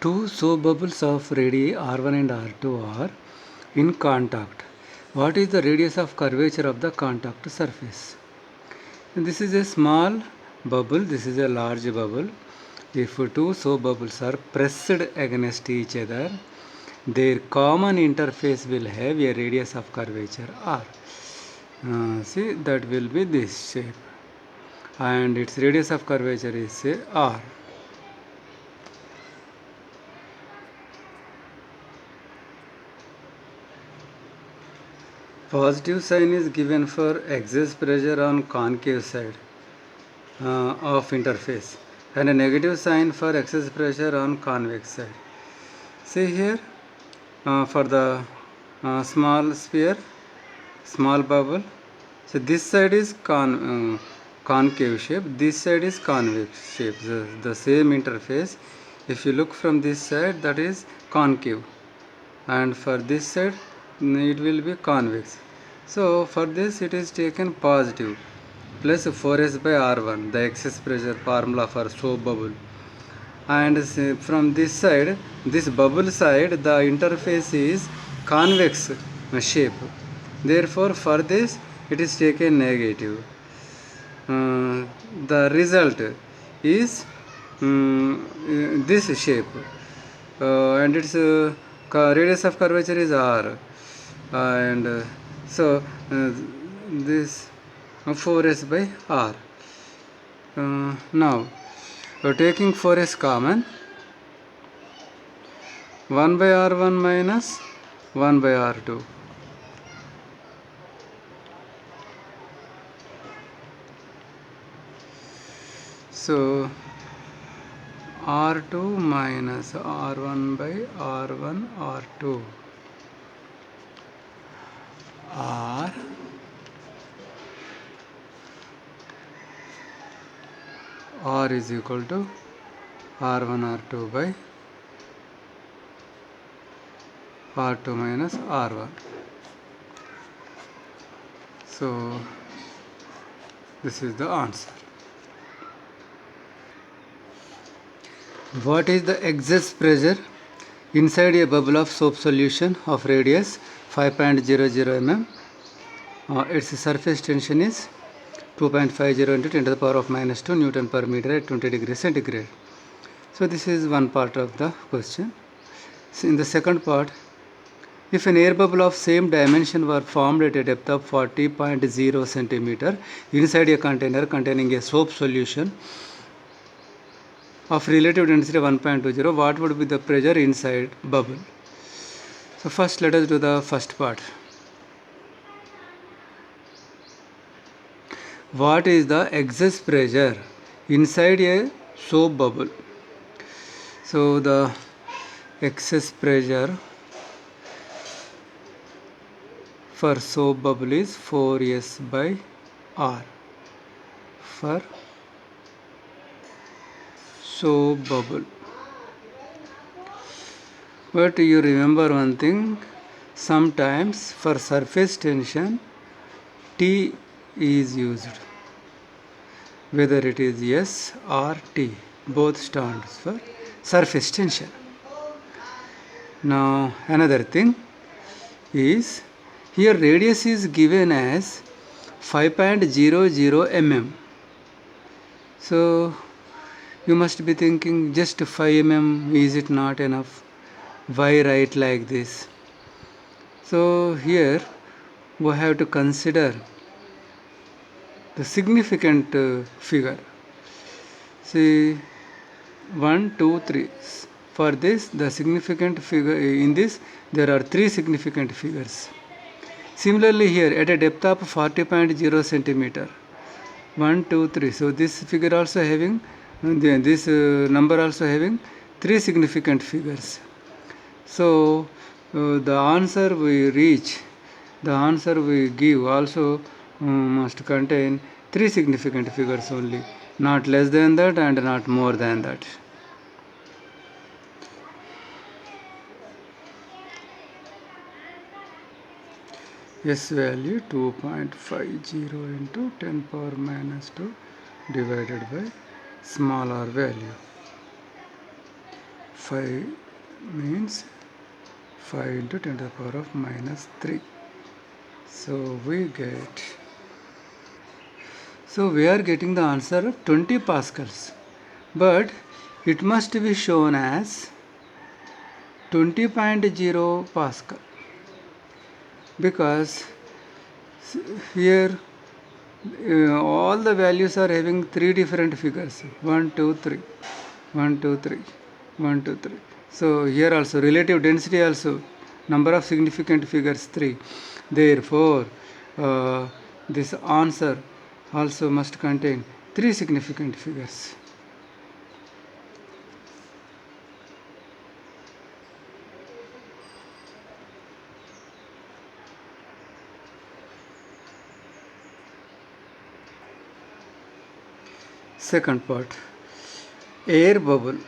Two soap bubbles of radii R1 and R2 are in contact. What is the radius of curvature of the contact surface? And this is a small bubble, this is a large bubble. If two soap bubbles are pressed against each other, their common interface will have a radius of curvature R. See, that will be this shape, and its radius of curvature is say R. Positive sign is given for excess pressure on concave side of interface, and a negative sign for excess pressure on convex side. See here, for the small sphere, small bubble, so this side is concave shape, this side is convex shape. The same interface, if you look from this side, that is concave, and for this side it will be convex. So for this it is taken positive plus 4s by r1, the excess pressure formula for soap bubble. And from this side, this bubble side, the interface is convex shape. Therefore for this it is taken negative. The result is this shape, and its radius of curvature is r, and so this 4s by r. Now taking 4s common, 1 by r1 minus 1 by r2. So r2 minus r1 by r1 r2 r is equal to r1 r2 by r2 minus r1. So this is the answer. What is the excess pressure inside a bubble of soap solution of radius 5.00 mm? Its surface tension is 2.50 into 10 to the power of minus 2 Newton per meter at 20 degrees centigrade. So this is one part of the question. So in the second part, if an air bubble of same dimension were formed at a depth of 40.0 centimeter inside a container containing a soap solution of relative density 1.20, what would be the pressure inside bubble? So first let us do the first part. What is the excess pressure inside a soap bubble? So the excess pressure for soap bubble is 4s by r for soap bubble. But you remember one thing, sometimes for surface tension T is used, whether it is S or T, both stands for surface tension. Now another thing is, here radius is given as 5.00 mm. So you must be thinking, just 5 mm, is it not enough? Why write like this? So here we have to consider the significant figure. See, 1, 2, 3. For this, the significant figure, in this there are 3 significant figures. Similarly here, at a depth of 40.0 centimeter, 1, 2, 3. So this figure also having, this number also having 3 significant figures. So the answer we reach, the answer we give also must contain 3 significant figures only, not less than that and not more than that. S value 2.50 into 10 power minus 2 divided by small r value 5 means 5 into 10 to the power of minus 3. So we are getting the answer of 20 pascals, but it must be shown as 20.0 pascal, because here all the values are having 3 different figures: 1 2 3, 1 2 3, 1 2 3. So here also relative density also, number of significant figures 3. Therefore this answer also must contain 3 significant figures. Second part, air bubble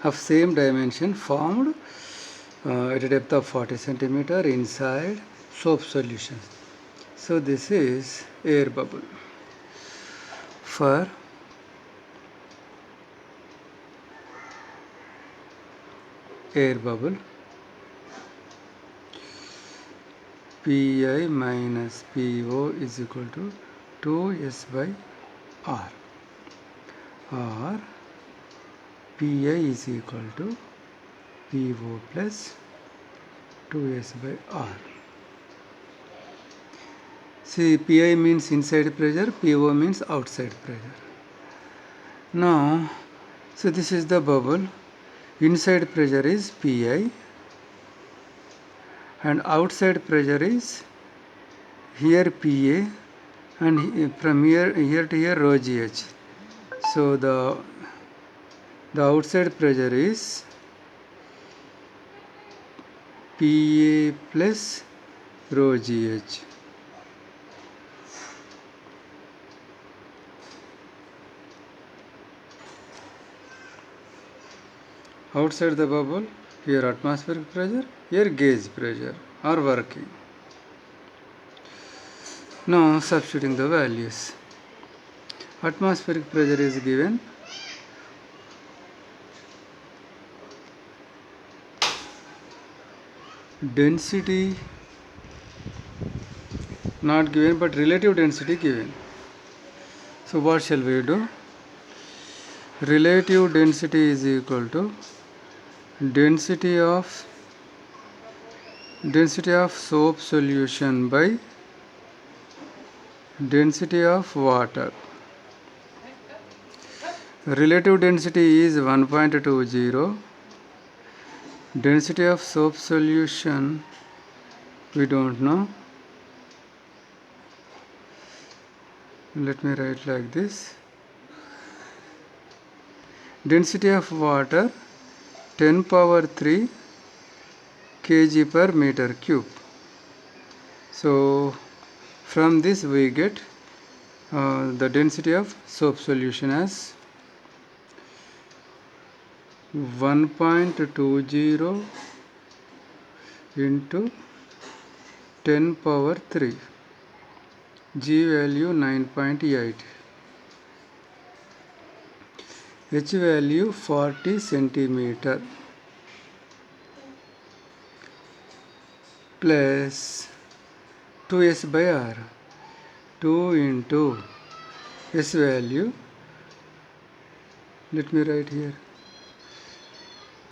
of same dimension formed at a depth of 40 centimeter inside soap solution. So this is air bubble. For air bubble, Pi minus Po is equal to 2S by R, or Pi is equal to Po plus 2S by R. See, Pi means inside pressure, Po means outside pressure. Now, so this is the bubble. Inside pressure is Pi and outside pressure is here Pa, and from here to here rho gh. So the outside pressure is Pa plus rho gh. Outside the bubble, here atmospheric pressure, here gauge pressure are working. Now substituting the values. Atmospheric pressure is given density not given, but relative density given. So what shall we do? Relative density is equal to density of soap solution by density of water. Relative density is 1.20. Density of soap solution we don't know. Let me write like this. Density of water 10 power 3 kg per meter cube. So from this we get the density of soap solution as 1.20 into 10 power 3. G value 9.8. H value 40 centimeter plus 2S by R. 2 into S value, let me write here,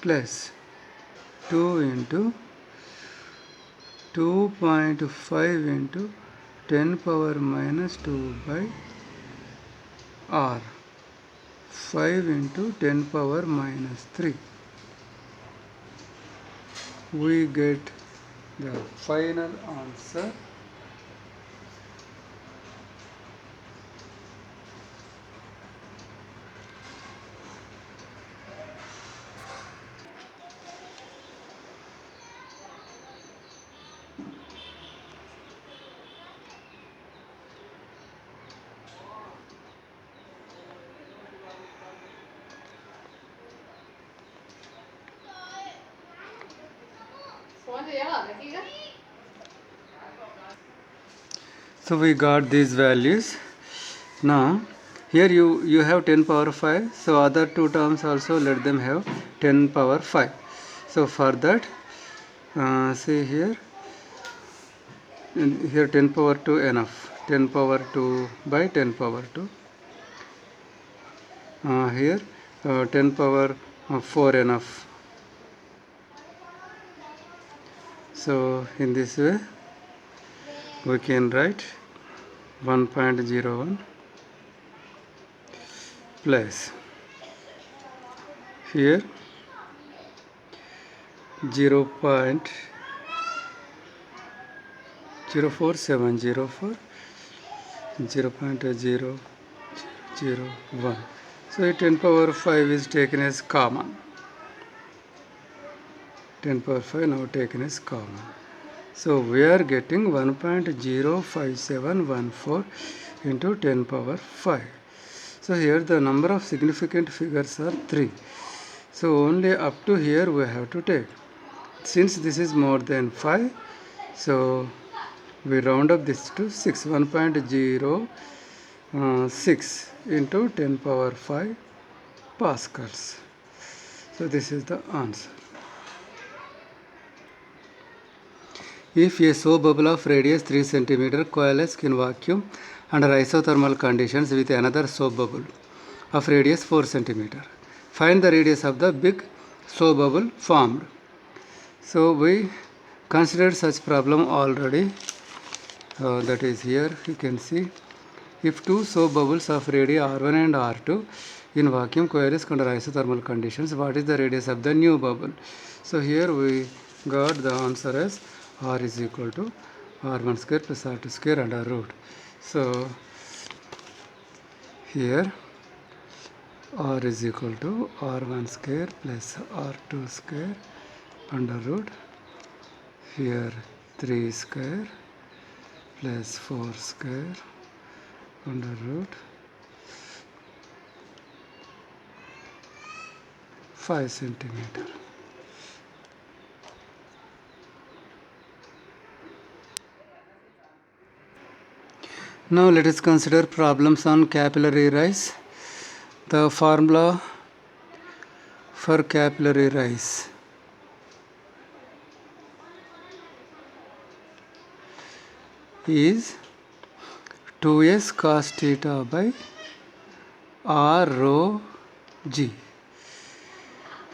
plus 2 into 2.5 into 10 power minus 2 by R, 5 into 10 power minus 3. We get the final answer So we got these values. Now Here you have 10 power 5, so other two terms also let them have 10 power 5. So for that, see here 10 power 2 enough, 10 power 2 by 10 power 2. Here 10 power 4 enough. So in this way we can write 1.01 plus here 0.04704, 0.0001. So 10 power 5 is taken as common. 10 power 5 now taken as common. So we are getting 1.05714 into 10 power 5. So here the number of significant figures are 3. So only up to here we have to take. Since this is more than 5, so we round up this to 6. 1.06 into 10 power 5 pascals. So this is the answer. If a soap bubble of radius 3 cm coalesces in vacuum under isothermal conditions with another soap bubble of radius 4 cm, find the radius of the big soap bubble formed. So we considered such problem already. That is here you can see, if two soap bubbles of radii R1 and R2 in vacuum coalesce under isothermal conditions, what is the radius of the new bubble? So here we got the answer as R is equal to R1 square plus R2 square under root. So here R is equal to R1 square plus R2 square under root. Here 3 square plus 4 square under root 5 centimeter. Now let us consider problems on capillary rise. The formula for capillary rise is 2s cos theta by r rho g.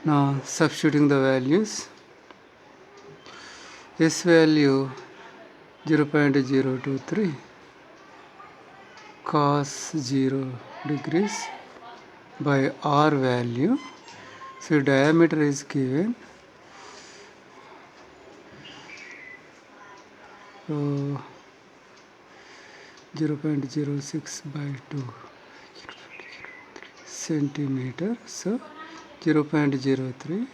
Now substituting the values, s value 0.023 cos 0 degrees by r value. So diameter is given 0.06 by 2 centimeter. So 0.03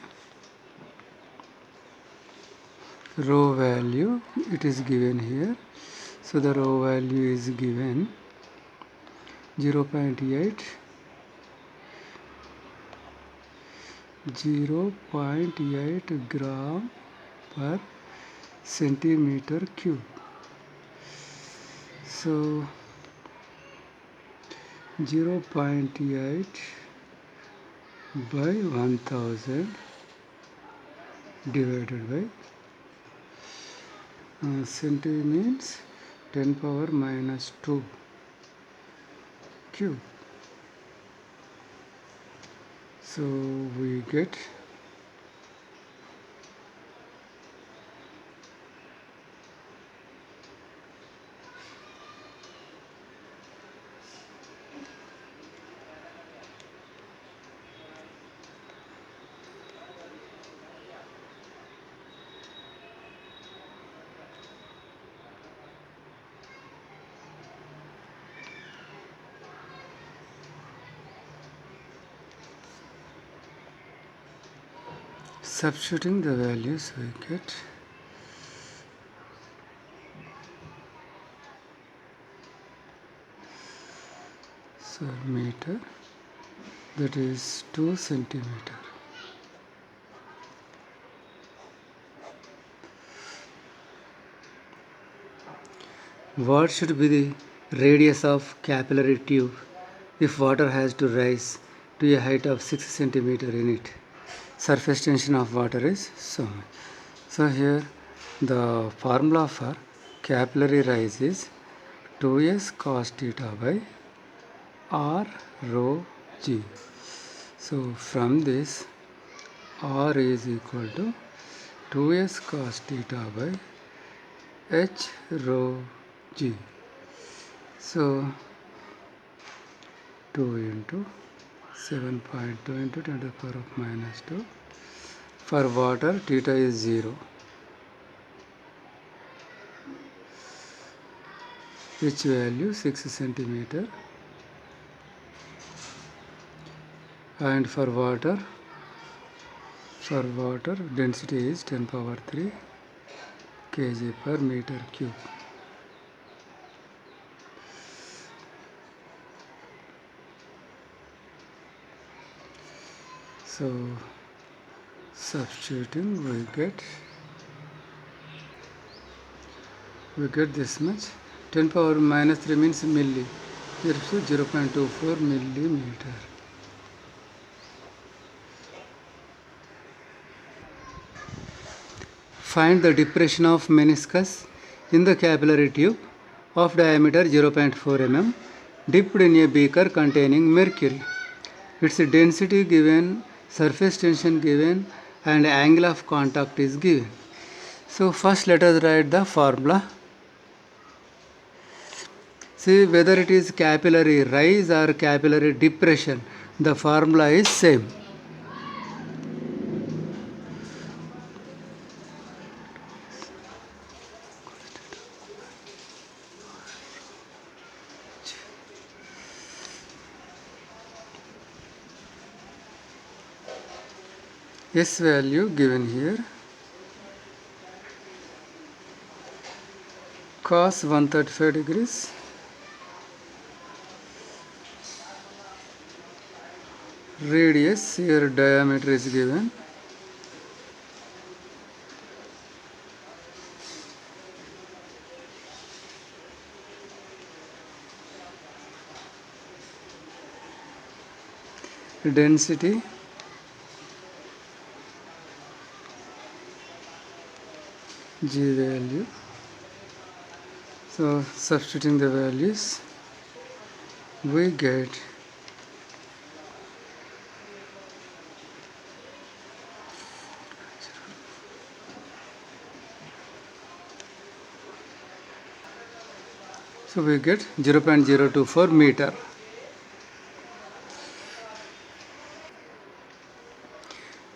rho value it is given here. So the rho value is given 0.8 gram per centimeter cube. So 0.8 by 1000 divided by centi means 10 power minus 2 cube. So we get substituting the values we get so meter, that is 2 centimeter. What should be the radius of capillary tube if water has to rise to a height of 6 centimeter in it. Surface tension of water is so much. So here the formula for capillary rise is 2s cos theta by r rho g. So from this r is equal to 2s cos theta by h rho g. So 2 into 7.2 into 10 to the power of minus 2. For water, theta is 0. Which value 6 centimeter. And for water density is 10 power 3 kg per meter cube. So substituting we get this much. 10 power minus 3 means milli. Here 0.24 millimeter. Find the depression of meniscus in the capillary tube of diameter 0.4 mm dipped in a beaker containing mercury. Its density given, surface tension given, and angle of contact is given. So first let us write the formula. See whether it is capillary rise or capillary depression, the formula is same. S value given here, cos 135 degrees, radius here diameter is given, density G value. So substituting the values we get So we get 0.024 meter.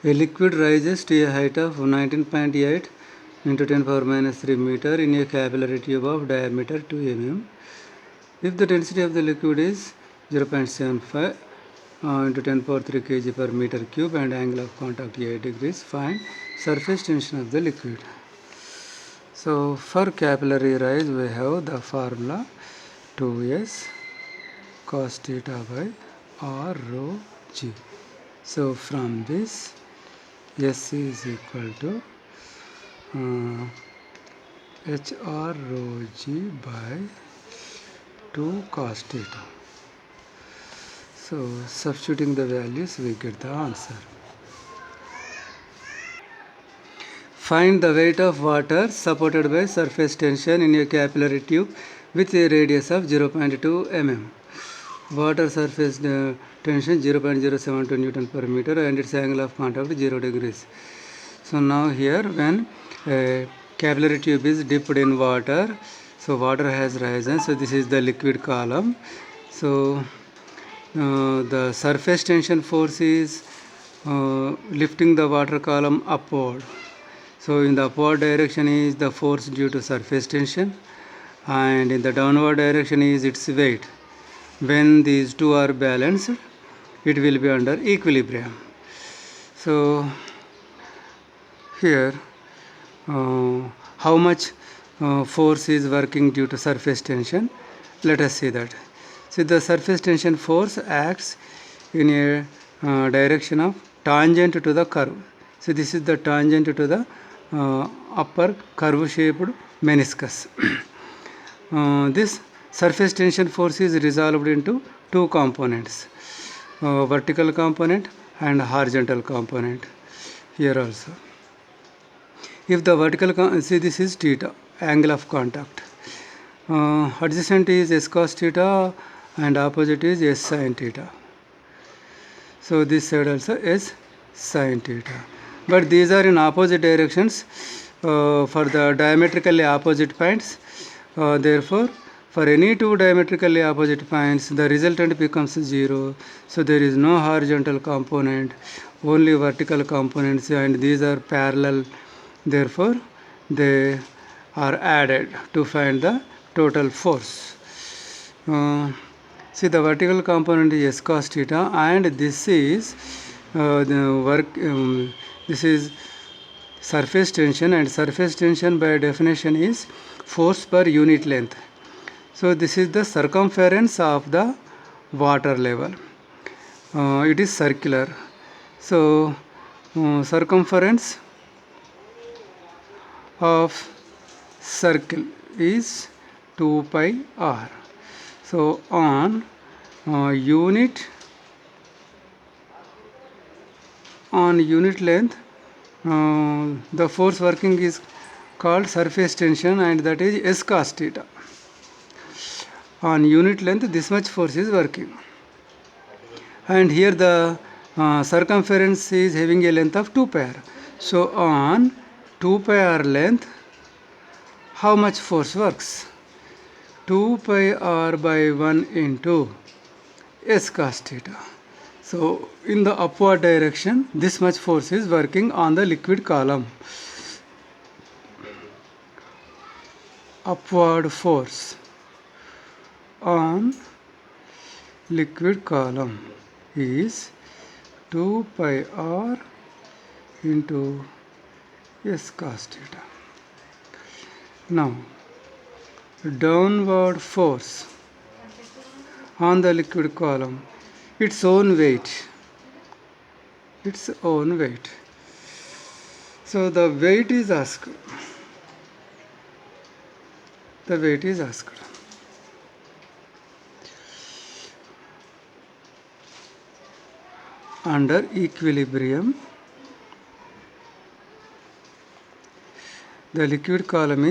A liquid rises to a height of 19.8 into 10 power minus 3 meter in a capillary tube of diameter 2 mm. If the density of the liquid is 0.75 into 10 power 3 kg per meter cube and angle of contact 8 degrees, find surface tension of the liquid. So for capillary rise we have the formula 2s cos theta by r rho g. So from this S is equal to HR rho g by 2 cos theta. So substituting the values we get the answer. Find the weight of water supported by surface tension in a capillary tube with a radius of 0.2 mm. Water surface tension 0.072 Newton per meter and its angle of contact 0 degrees. So now here when a capillary tube is dipped in water, so water has risen, so this is the liquid column. So the surface tension force is lifting the water column upward. So in the upward direction is the force due to surface tension, and in the downward direction is its weight. When these two are balanced, it will be under equilibrium. So here how much force is working due to surface tension? Let us see that. See, the surface tension force acts in a direction of tangent to the curve. So this is the tangent to the upper curve shaped meniscus. This surface tension force is resolved into two components, vertical component and horizontal component here also. If the vertical, see this is theta, angle of contact. Adjacent is s cos theta and opposite is s sin theta. So this side also s sin theta. But these are in opposite directions for the diametrically opposite points. Therefore, for any two diametrically opposite points, the resultant becomes 0. So there is no horizontal component, only vertical components, and these are parallel. Therefore, they are added to find the total force. See, the vertical component is s cos theta, and this is this is surface tension, and surface tension by definition is force per unit length. So this is the circumference of the water level. It is circular. So circumference of circle is 2 pi r. So on unit length, the force working is called surface tension, and that is s cos theta. On unit length, this much force is working, and here the circumference is having a length of 2 pi r. So on 2 pi r length, how much force works? 2 pi r by 1 into s cos theta. So in the upward direction, this much force is working on the liquid column. Upward force on liquid column is 2 pi r into s cos theta. Now, downward force on the liquid column, its own weight. So the weight is asked. Under equilibrium, the liquid column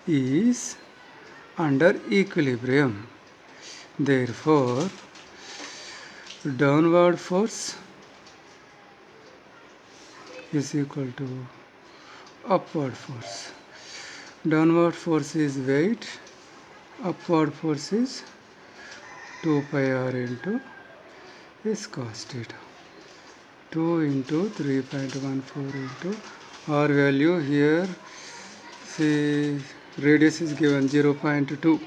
is under equilibrium. Therefore, downward force is equal to upward force. Downward force is weight, upward force is 2 pi r into s cos theta. 2 into 3.14 into r value here. See, radius is given 0.2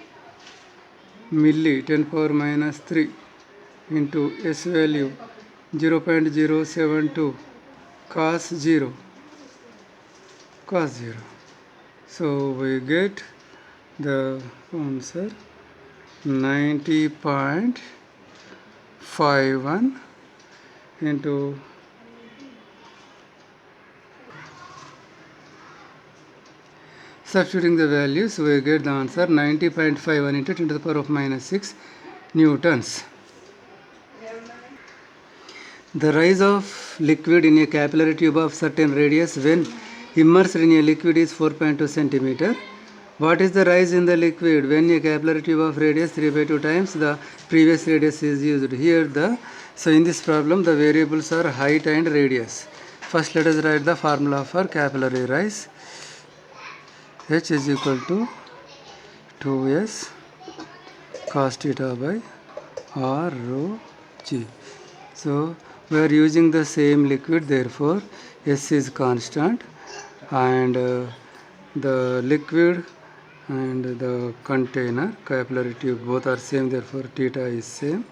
milli 10 power minus 3 into s value 0.072 cos 0. So we get the answer 90.51 into substituting the values, we get the answer 90.51 into 10 to the power of minus 6 newtons. The rise of liquid in a capillary tube of certain radius when immersed in a liquid is 4.2 centimeter. What is the rise in the liquid when a capillary tube of radius 3 by 2 times the previous radius is used? Here so in this problem the variables are height and radius. First let us write the formula for capillary rise. H is equal to 2s cos theta by r rho g. So we are using the same liquid, therefore S is constant, and the liquid and the container, capillary tube, both are same, therefore theta is same.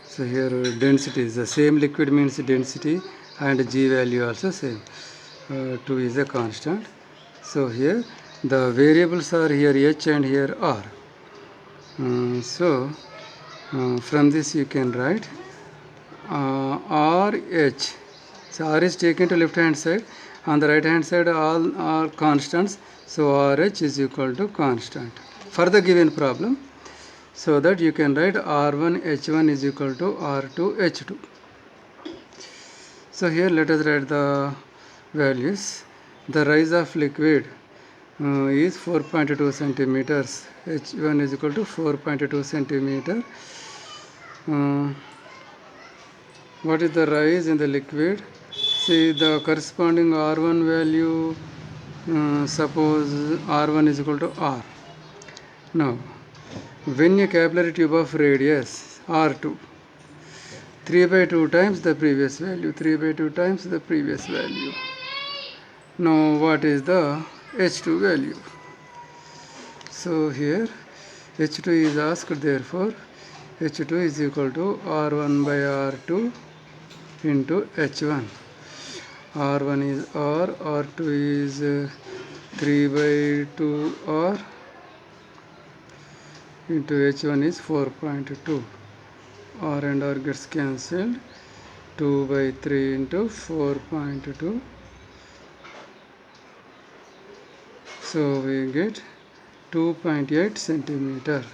So here density is the same, liquid means density, and G value also same. 2 is a constant. So here the variables are here H and here R. From this you can write RH. So R is taken to left hand side On the right hand side all are constants, so RH is equal to constant for the given problem, so that you can write R1 H1 is equal to R2 H2. So here let us write the values. The rise of liquid is 4.2 centimeters. H1 is equal to 4.2 centimeter. What is the rise in the liquid? See the corresponding R1 value, suppose R1 is equal to R. Now, when a capillary tube of radius R2, 3 by 2 times the previous value, 3 by 2 times the previous value. Now, what is the H2 value? So, here H2 is asked, therefore, H2 is equal to R1 by R2 into H1. R1 is R, R2 is 3 by 2 R into H1 is 4.2. R and R gets cancelled. 2 by 3 into 4.2. So we get 2.8 centimeter.